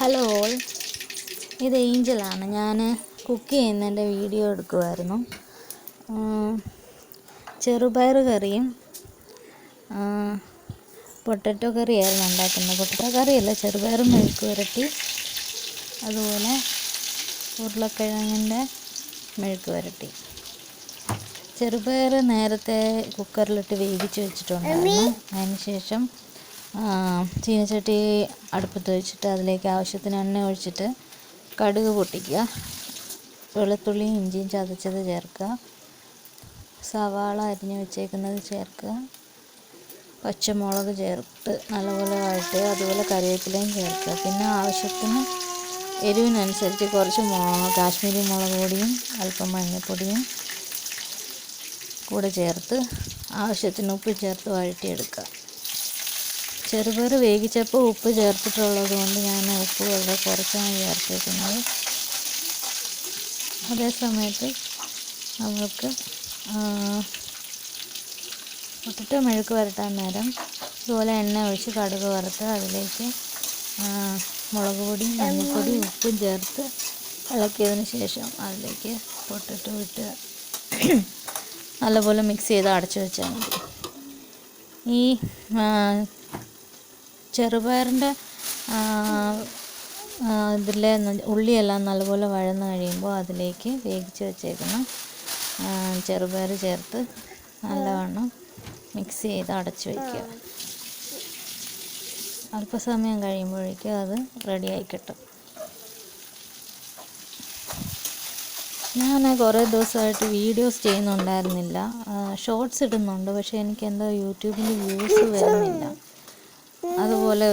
Hello all, ഇത് ഏഞ്ചലാണ്. ഞാൻ cook ചെയ്യുന്നതിൻ്റെ വീഡിയോ എടുക്കുമായിരുന്നു. ചെറുപയർ കറിയും പൊട്ടറ്റോ കറിയായിരുന്നു ഉണ്ടാക്കുന്നത്. പൊട്ടറ്റോ കറിയല്ല, ചെറുപയർ മെഴുക്ക് പുരട്ടി, അതുപോലെ ഉരുളക്കിഴങ്ങിൻ്റെ മെഴുക്ക് പുരട്ടി. ചെറുപയർ നേരത്തെ കുക്കറിലിട്ട് വേവിച്ച് വെച്ചിട്ടുണ്ടായിരുന്നു. അതിന് ശേഷം ചീനച്ചട്ടി അടുപ്പത്ത് വെച്ചിട്ട് അതിലേക്ക് ആവശ്യത്തിന് എണ്ണ ഒഴിച്ചിട്ട് കടുക് പൊട്ടിക്കുക, വെളുത്തുള്ളിയും ഇഞ്ചിയും ചതച്ചത് ചേർക്കുക, സവാള അരിഞ്ഞ് വെച്ചേക്കുന്നത് ചേർക്കുക, പച്ചമുളക് ചേർത്ത് നല്ലപോലെ വഴറ്റുക, അതുപോലെ കറിവേപ്പിലയും ചേർക്കുക. പിന്നെ ആവശ്യത്തിന് എരിവിനനുസരിച്ച് കുറച്ച് കാശ്മീരി മുളക് പൊടിയും അല്പം മഞ്ഞൾപ്പൊടിയും കൂടെ ചേർത്ത് ആവശ്യത്തിന് ഉപ്പ് ചേർത്ത് വഴറ്റിയെടുക്കുക. ചെറുപയർ വേവിച്ചപ്പോൾ ഉപ്പ് ചേർത്തിട്ടുള്ളത് കൊണ്ട് ഞാൻ ഉപ്പ് വളരെ കുറച്ചാണ് ചേർത്തേക്കുന്നത്. അതേ സമയത്ത് നമുക്ക് പൊട്ടറ്റോ മെഴുക്ക് വരട്ടാൻ നേരം ഇതുപോലെ എണ്ണ ഒഴിച്ച് കടുക് വറുത്ത് അതിലേക്ക് മുളക് പൊടിയും മഞ്ഞൾപ്പൊടിയും ഉപ്പും ചേർത്ത് ഇളക്കിയതിന് ശേഷം അതിലേക്ക് പൊട്ടറ്റോ ഇട്ട് നല്ലപോലെ മിക്സ് ചെയ്ത് അടച്ചു വെച്ചാൽ മതി. ഈ ചെറുപയറിൻ്റെ ഇതിലെ ഉള്ളിയെല്ലാം നല്ലപോലെ വഴന്ന് കഴിയുമ്പോൾ അതിലേക്ക് വേവിച്ച് വെച്ചേക്കുന്ന ചെറുപയർ ചേർത്ത് നല്ലവണ്ണം മിക്സ് ചെയ്ത് അടച്ചു വയ്ക്കുക. അല്പസമയം കഴിയുമ്പോഴേക്കും അത് റെഡിയായി കിട്ടും. ഞാൻ കുറേ ദിവസമായിട്ട് വീഡിയോസ് ചെയ്യുന്നുണ്ടായിരുന്നില്ല, ഷോർട്സ് ഇടുന്നുണ്ട്, പക്ഷേ എനിക്ക് എന്താ യൂട്യൂബിൽ വ്യൂസ് വരുന്നില്ല. അതുപോലെ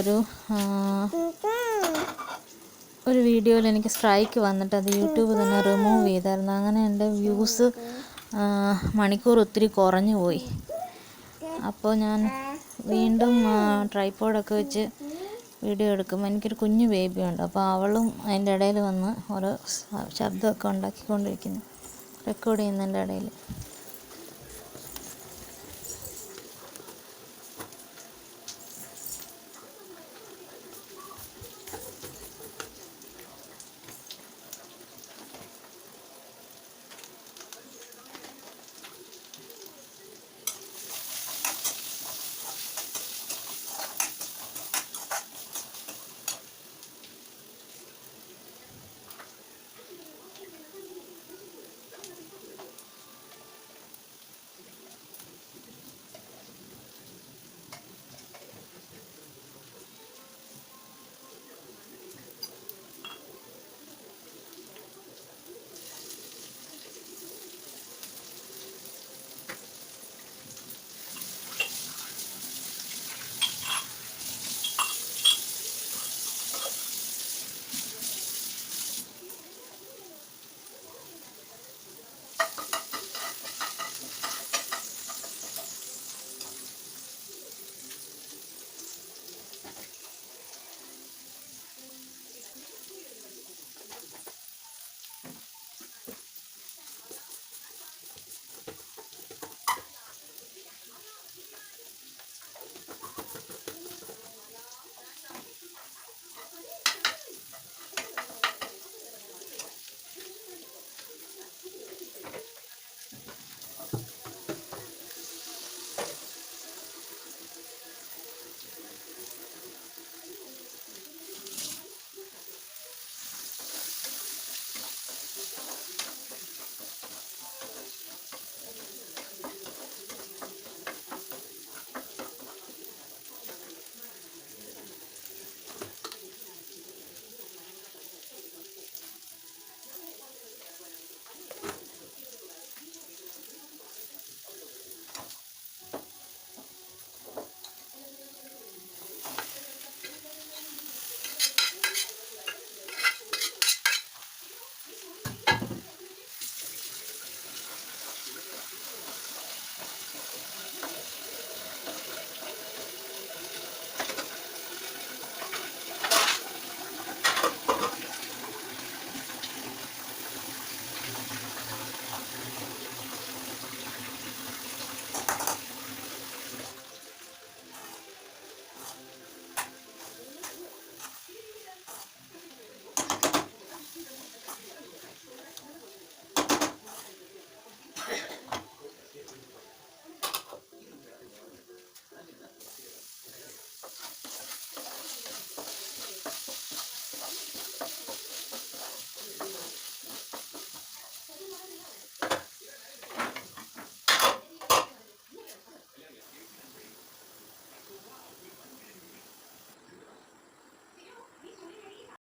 ഒരു വീഡിയോയിൽ എനിക്ക് സ്ട്രൈക്ക് വന്നിട്ട് അത് യൂട്യൂബ് തന്നെ റിമൂവ് ചെയ്തായിരുന്നു. അങ്ങനെ എൻ്റെ വ്യൂസ് മണിക്കൂർ ഒത്തിരി കുറഞ്ഞു പോയി. അപ്പോൾ ഞാൻ വീണ്ടും ട്രൈപോഡൊക്കെ വെച്ച് വീഡിയോ എടുക്കുമ്പോൾ എനിക്കൊരു കുഞ്ഞു ബേബിയുണ്ട്. അപ്പോൾ അവളും അതിൻ്റെ ഇടയിൽ വന്ന് ഓരോ ശബ്ദമൊക്കെ ഉണ്ടാക്കിക്കൊണ്ടിരിക്കുന്നു, റെക്കോർഡ് ചെയ്യുന്നതിൻ്റെ ഇടയിൽ.